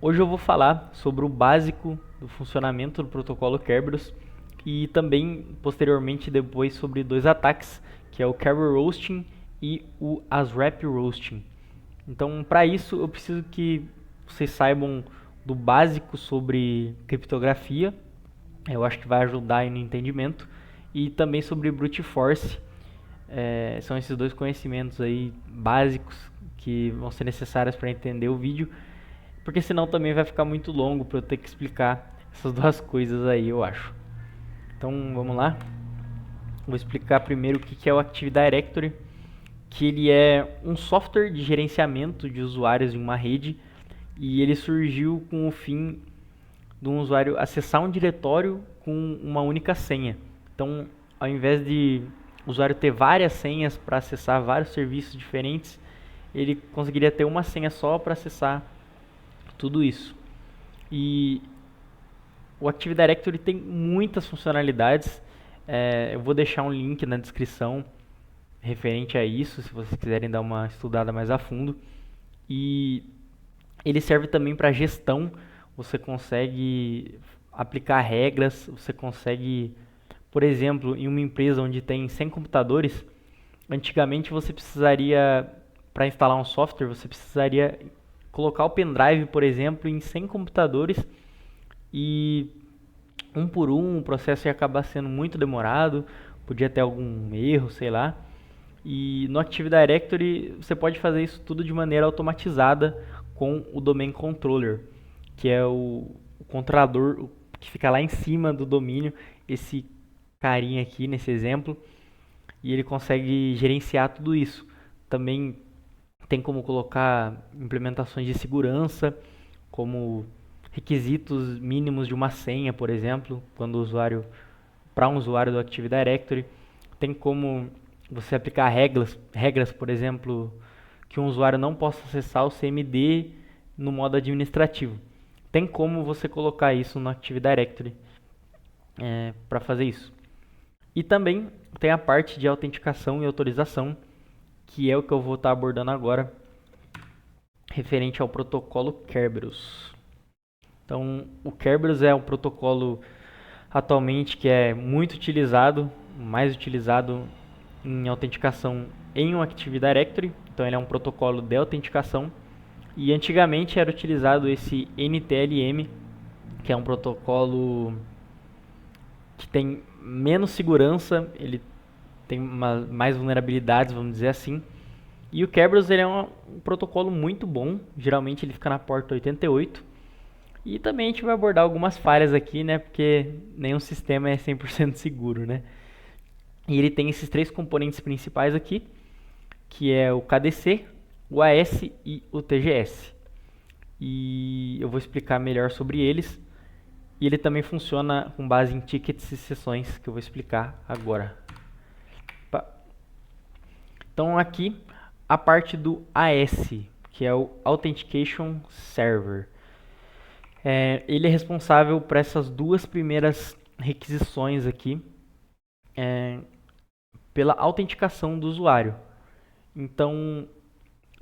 Hoje eu vou falar sobre o básico do funcionamento do protocolo Kerberos e também, posteriormente, depois sobre dois ataques, que é o Kerberos Roasting e o ASREP Roasting. Então, para isso, eu preciso que vocês saibam do básico sobre criptografia, eu acho que vai ajudar aí no entendimento, e também sobre Brute Force. São esses dois conhecimentos aí básicos que vão ser necessários para entender o vídeo, porque senão também vai ficar muito longo para eu ter que explicar essas duas coisas aí, eu acho. Então vamos lá. Vou explicar primeiro o que é o Active Directory, que ele é um software de gerenciamento de usuários em uma rede e ele surgiu com o fim de um usuário acessar um diretório com uma única senha. Então, ao invés de o usuário ter várias senhas para acessar vários serviços diferentes, ele conseguiria ter uma senha só para acessar tudo isso. E o Active Directory tem muitas funcionalidades. Eu vou deixar um link na descrição referente a isso, se vocês quiserem dar uma estudada mais a fundo. E ele serve também para gestão. Você consegue aplicar regras, você consegue, por exemplo, em uma empresa onde tem 100 computadores, antigamente você precisaria, para instalar um software, você precisaria colocar o pendrive, por exemplo, em 100 computadores e um por um o processo ia acabar sendo muito demorado, podia ter algum erro, sei lá. E no Active Directory você pode fazer isso tudo de maneira automatizada com o Domain Controller, que é o controlador que fica lá em cima do domínio, esse carinha aqui nesse exemplo, e ele consegue gerenciar tudo isso. Também tem como colocar implementações de segurança, como requisitos mínimos de uma senha, por exemplo, quando o usuário para um usuário do Active Directory. Tem como você aplicar regras, por exemplo, que um usuário não possa acessar o CMD no modo administrativo. Tem como você colocar isso no Active Directory para fazer isso. E também tem a parte de autenticação e autorização, que é o que eu vou estar abordando agora, referente ao protocolo Kerberos. Então, o Kerberos é um protocolo atualmente que é muito utilizado, mais utilizado em autenticação em um Active Directory. Então, ele é um protocolo de autenticação. E antigamente era utilizado esse NTLM, que é um protocolo que tem menos segurança, ele tem mais vulnerabilidades, vamos dizer assim. E o Kerberos ele é um protocolo muito bom, geralmente ele fica na porta 88. E também a gente vai abordar algumas falhas aqui, né, porque nenhum sistema é 100% seguro, né. E ele tem esses três componentes principais aqui, que é o KDC, o AS e o TGS. E eu vou explicar melhor sobre eles. E ele também funciona com base em tickets e sessões, que eu vou explicar agora. Então aqui a parte do AS, que é o Authentication Server. Ele é responsável por essas duas primeiras requisições aqui, pela autenticação do usuário. Então,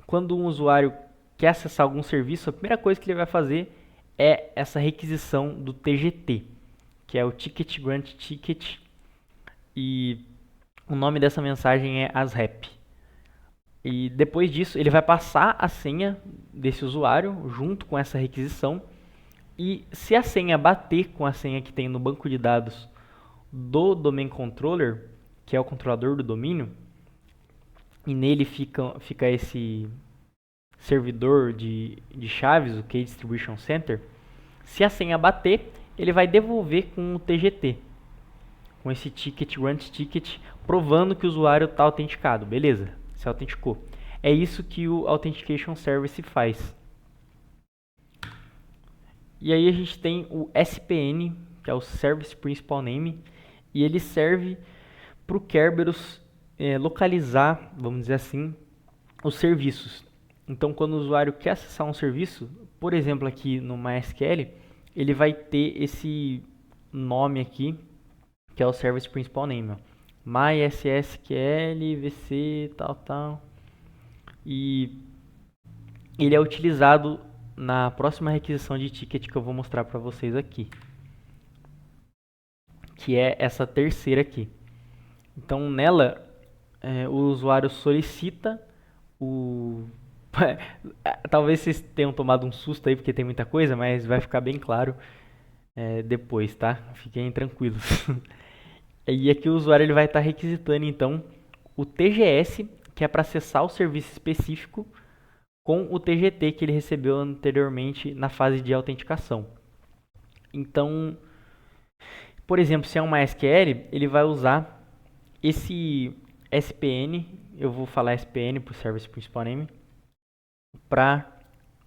quando um usuário quer acessar algum serviço, a primeira coisa que ele vai fazer é essa requisição do TGT, que é o Ticket Grant Ticket, e o nome dessa mensagem é ASREP. E depois disso, ele vai passar a senha desse usuário junto com essa requisição. E se a senha bater com a senha que tem no banco de dados do Domain Controller, que é o controlador do domínio, e nele fica esse servidor de chaves, o Key Distribution Center, se a senha bater, ele vai devolver com o TGT, com esse ticket, run ticket, provando que o usuário está autenticado. Beleza, se autenticou. É isso que o Authentication Service faz. E aí a gente tem o SPN, que é o Service Principal Name, e ele serve para o Kerberos localizar, vamos dizer assim, os serviços. Então, quando o usuário quer acessar um serviço, por exemplo, aqui no MySQL, ele vai ter esse nome aqui, que é o Service Principal Name. Ó. MySQL, VC, tal. E ele é utilizado na próxima requisição de ticket que eu vou mostrar para vocês aqui, que é essa terceira aqui. Então nela o usuário solicita o talvez vocês tenham tomado um susto aí porque tem muita coisa, mas vai ficar bem claro depois, tá? Fiquem tranquilos. E aqui o usuário ele vai estar requisitando então o TGS, que é para acessar o serviço específico, com o TGT que ele recebeu anteriormente na fase de autenticação. Então, por exemplo, se é um MySQL, ele vai usar esse SPN, eu vou falar SPN para o Service Principal Name,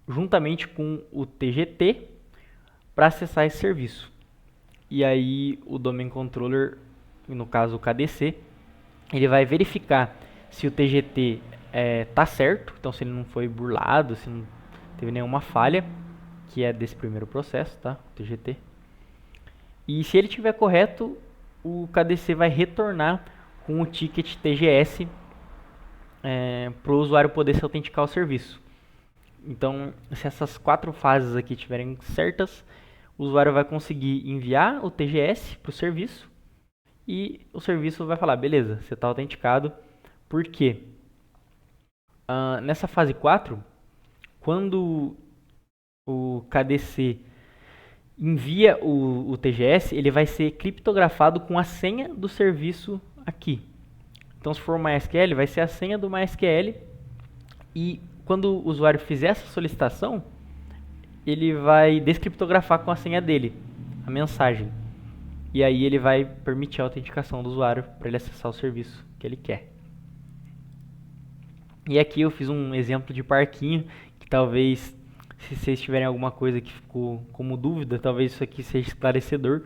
juntamente com o TGT, para acessar esse serviço. E aí o Domain Controller, no caso o KDC, ele vai verificar se o TGT está certo, então se ele não foi burlado, se não teve nenhuma falha, que é desse primeiro processo, tá? O TGT. E se ele estiver correto, o KDC vai retornar com o ticket TGS para o usuário poder se autenticar ao serviço. Então, se essas 4 fases aqui estiverem certas, o usuário vai conseguir enviar o TGS para o serviço e o serviço vai falar, beleza, você está autenticado. Por quê? Nessa fase 4, quando o KDC envia o TGS, ele vai ser criptografado com a senha do serviço aqui. Então, se for o MySQL, vai ser a senha do MySQL e quando o usuário fizer essa solicitação, ele vai descriptografar com a senha dele a mensagem. E aí ele vai permitir a autenticação do usuário para ele acessar o serviço que ele quer. E aqui eu fiz um exemplo de parquinho, que talvez, se vocês tiverem alguma coisa que ficou como dúvida, talvez isso aqui seja esclarecedor.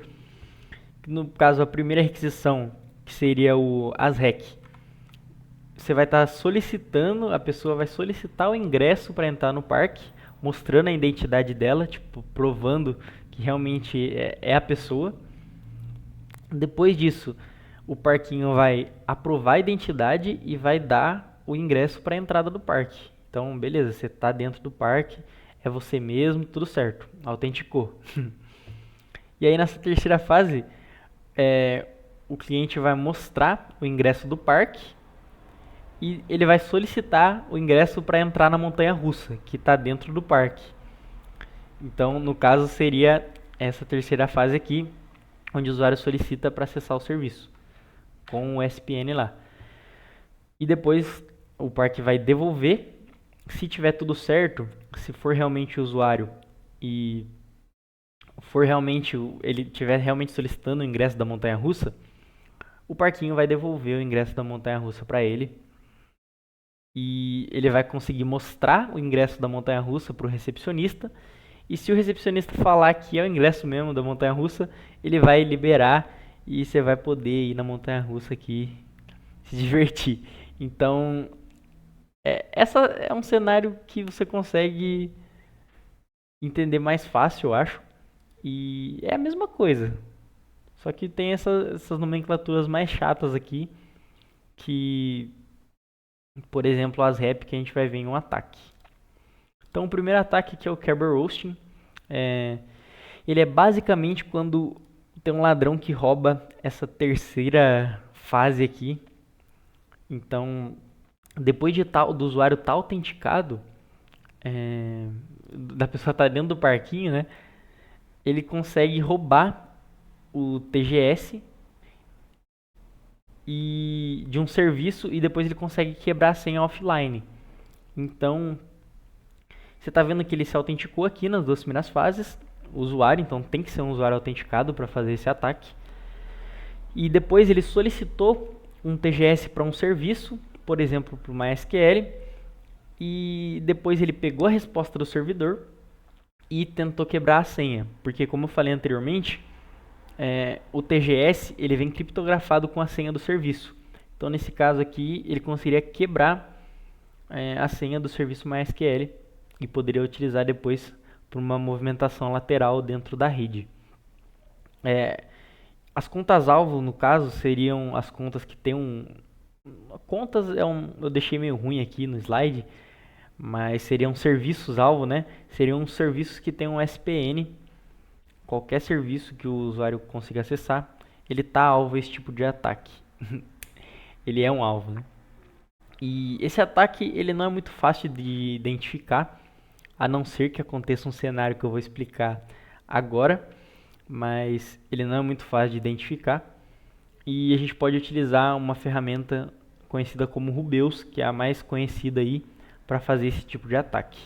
No caso, a primeira requisição, que seria o ASREC, você vai estar solicitando, a pessoa vai solicitar o ingresso para entrar no parque, mostrando a identidade dela, tipo, provando que realmente é a pessoa. Depois disso, o parquinho vai aprovar a identidade e vai dar o ingresso para a entrada do parque. Então, beleza, você está dentro do parque, é você mesmo, tudo certo, autenticou. E aí nessa terceira fase, o cliente vai mostrar o ingresso do parque e ele vai solicitar o ingresso para entrar na montanha-russa, que está dentro do parque. Então, no caso, seria essa terceira fase aqui, onde o usuário solicita para acessar o serviço, com o SPN lá. E depois o parque vai devolver. Se tiver tudo certo, se for realmente o usuário e ele estiver realmente solicitando o ingresso da montanha-russa, o parquinho vai devolver o ingresso da montanha-russa para ele. E ele vai conseguir mostrar o ingresso da montanha-russa para o recepcionista. E se o recepcionista falar que é o ingresso mesmo da montanha-russa, ele vai liberar e você vai poder ir na montanha-russa aqui se divertir. Então, essa é um cenário que você consegue entender mais fácil, eu acho. E é a mesma coisa. Só que tem essas nomenclaturas mais chatas aqui, que, por exemplo, as rep que a gente vai ver em um ataque. Então, o primeiro ataque aqui é o Kerberos Roasting. Ele é basicamente quando tem um ladrão que rouba essa terceira fase aqui. Então, depois do usuário estar autenticado, da pessoa estar dentro do parquinho, né? Ele consegue roubar o TGS de um serviço e depois ele consegue quebrar a senha offline. Então, você está vendo que ele se autenticou aqui nas 2 primeiras fases, o usuário, então tem que ser um usuário autenticado para fazer esse ataque. E depois ele solicitou um TGS para um serviço, por exemplo, para o MySQL, e depois ele pegou a resposta do servidor e tentou quebrar a senha, porque como eu falei anteriormente, o TGS ele vem criptografado com a senha do serviço. Então nesse caso aqui ele conseguiria quebrar a senha do serviço MySQL e poderia utilizar depois para uma movimentação lateral dentro da rede. As contas-alvo, no caso, seriam as contas que tem contas eu deixei meio ruim aqui no slide, mas seriam serviços-alvo, né? Seriam serviços que têm um SPN. Qualquer serviço que o usuário consiga acessar, ele está alvo a esse tipo de ataque. Ele é um alvo, né? E esse ataque ele não é muito fácil de identificar, a não ser que aconteça um cenário que eu vou explicar agora, mas ele não é muito fácil de identificar. E a gente pode utilizar uma ferramenta conhecida como Rubeus, que é a mais conhecida aí para fazer esse tipo de ataque.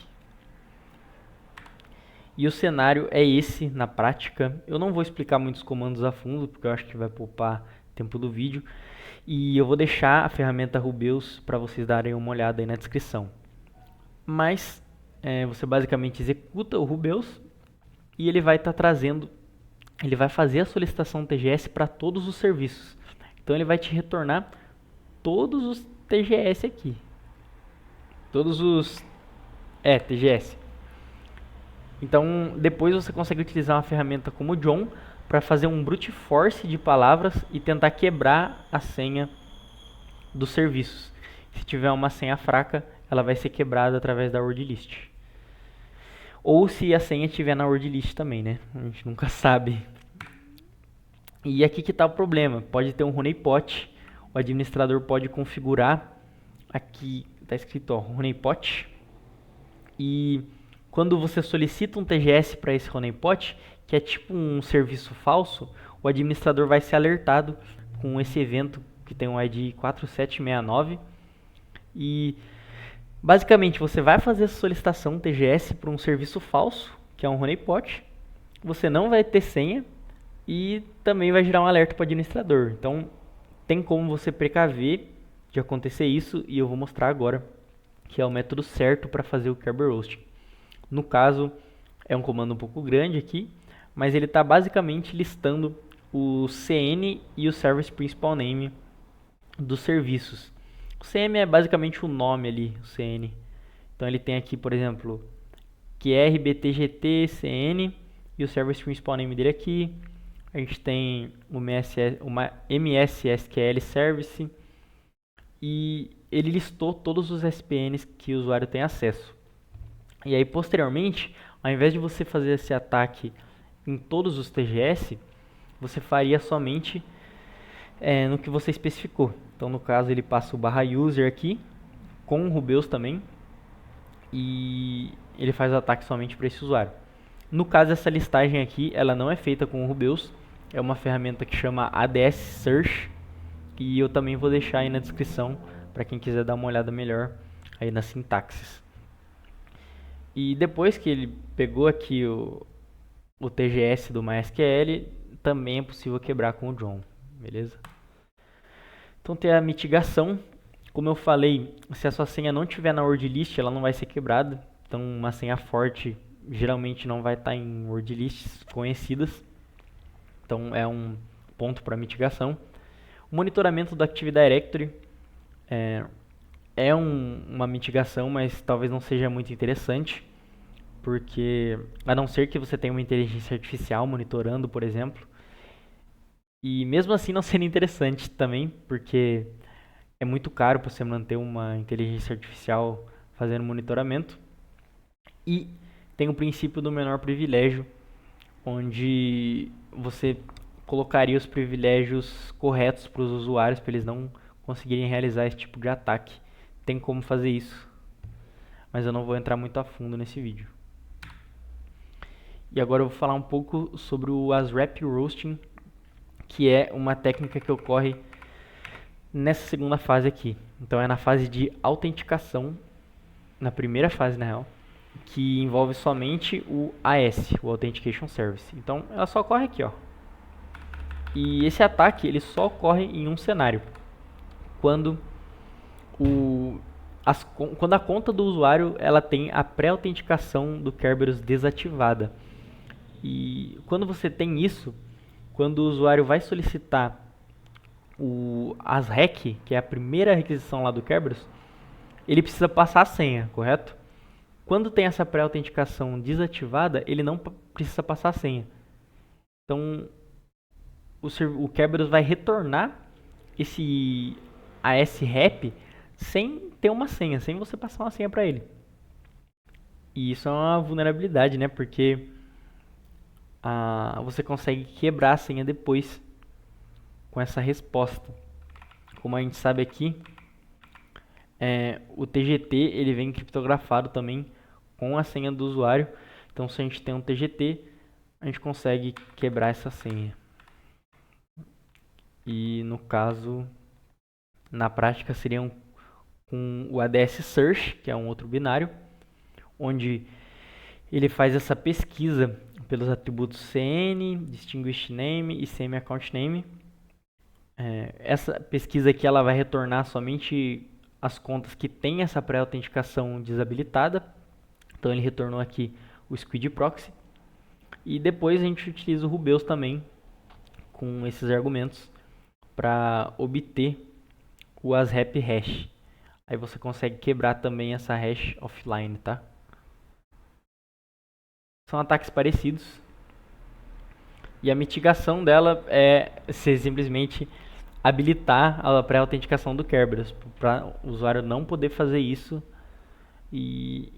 E o cenário é esse na prática. Eu não vou explicar muitos comandos a fundo, porque eu acho que vai poupar tempo do vídeo. E eu vou deixar a ferramenta Rubeus para vocês darem uma olhada aí na descrição. Mas você basicamente executa o Rubeus e ele vai estar trazendo, ele vai fazer a solicitação TGS para todos os serviços. Então ele vai te retornar todos os TGS aqui. Todos os TGS. Então depois você consegue utilizar uma ferramenta como o John para fazer um brute force de palavras e tentar quebrar a senha dos serviços. Se tiver uma senha fraca, ela vai ser quebrada através da word list. Ou se a senha estiver na word list também, né? A gente nunca sabe. E aqui que está o problema. Pode ter um honeypot. O administrador pode configurar. Aqui está escrito honeypot. E quando você solicita um TGS para esse honeypot, que é tipo um serviço falso, o administrador vai ser alertado com esse evento que tem um ID 4769 e basicamente você vai fazer essa solicitação TGS para um serviço falso, que é um honeypot, você não vai ter senha e também vai gerar um alerta para o administrador. Então tem como você precaver de acontecer isso e eu vou mostrar agora que é o método certo para fazer o Kerberos Roasting. No caso é um comando um pouco grande aqui, mas ele está basicamente listando o CN e o Service Principal Name dos serviços. O CM é basicamente o nome ali, o CN. Então ele tem aqui, por exemplo, QR, BTGT, CN e o Service Principal Name dele aqui. A gente tem uma MSSQL Service e ele listou todos os SPNs que o usuário tem acesso. E aí posteriormente, ao invés de você fazer esse ataque em todos os TGS, você faria somente no que você especificou. Então no caso ele passa o /user aqui, com o Rubeus também, e ele faz o ataque somente para esse usuário. No caso essa listagem aqui, ela não é feita com o Rubeus, é uma ferramenta que chama ADS Search, e eu também vou deixar aí na descrição para quem quiser dar uma olhada melhor aí nas sintaxes. E depois que ele pegou aqui o TGS do MySQL, também é possível quebrar com o John, beleza? Então tem a mitigação. Como eu falei, se a sua senha não estiver na word list, ela não vai ser quebrada. Então uma senha forte geralmente não vai estar em word lists conhecidas. Então é um ponto para mitigação. O monitoramento do Active Directory uma mitigação, mas talvez não seja muito interessante, porque a não ser que você tenha uma inteligência artificial monitorando, por exemplo, e mesmo assim não seria interessante também, porque é muito caro para você manter uma inteligência artificial fazendo monitoramento. E tem o princípio do menor privilégio, onde você colocaria os privilégios corretos para os usuários, para eles não conseguirem realizar esse tipo de ataque. Tem como fazer isso, mas eu não vou entrar muito a fundo nesse vídeo. E agora eu vou falar um pouco sobre o ASReP Roasting, que é uma técnica que ocorre nessa segunda fase aqui. Então é na fase de autenticação, na primeira fase na real, que envolve somente o AS, o Authentication Service. Então ela só ocorre aqui, ó. E esse ataque ele só ocorre em um cenário, quando a conta do usuário ela tem a pré-autenticação do Kerberos desativada. E quando você tem isso, quando o usuário vai solicitar o ASREC, que é a primeira requisição lá do Kerberos, ele precisa passar a senha, correto? Quando tem essa pré-autenticação desativada, ele não precisa passar a senha. Então, o Kerberos vai retornar esse ASREP sem ter uma senha, sem você passar uma senha para ele. E isso é uma vulnerabilidade, né? Porque você consegue quebrar a senha depois com essa resposta. Como a gente sabe aqui, o TGT ele vem criptografado também com a senha do usuário. Então, se a gente tem um TGT, a gente consegue quebrar essa senha. E no caso, na prática, seriam com o ADS Search, que é um outro binário, onde ele faz essa pesquisa pelos atributos CN, Distinguished Name e Semi Account Name. Essa pesquisa aqui ela vai retornar somente as contas que têm essa pré-autenticação desabilitada. Então ele retornou aqui o Squid Proxy. E depois a gente utiliza o Rubeus também com esses argumentos para obter o ASREP hash. Aí você consegue quebrar também essa hash offline, tá? São ataques parecidos. E a mitigação dela é você simplesmente habilitar a pré-autenticação do Kerberos, para o usuário não poder fazer isso e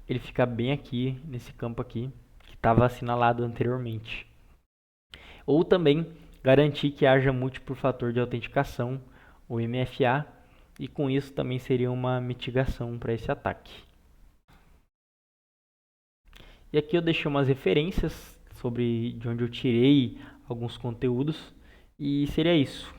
ele ficar bem aqui, nesse campo aqui, que estava assinalado anteriormente. Ou também garantir que haja múltiplo fator de autenticação, o MFA, e com isso também seria uma mitigação para esse ataque. E aqui eu deixei umas referências sobre de onde eu tirei alguns conteúdos e seria isso.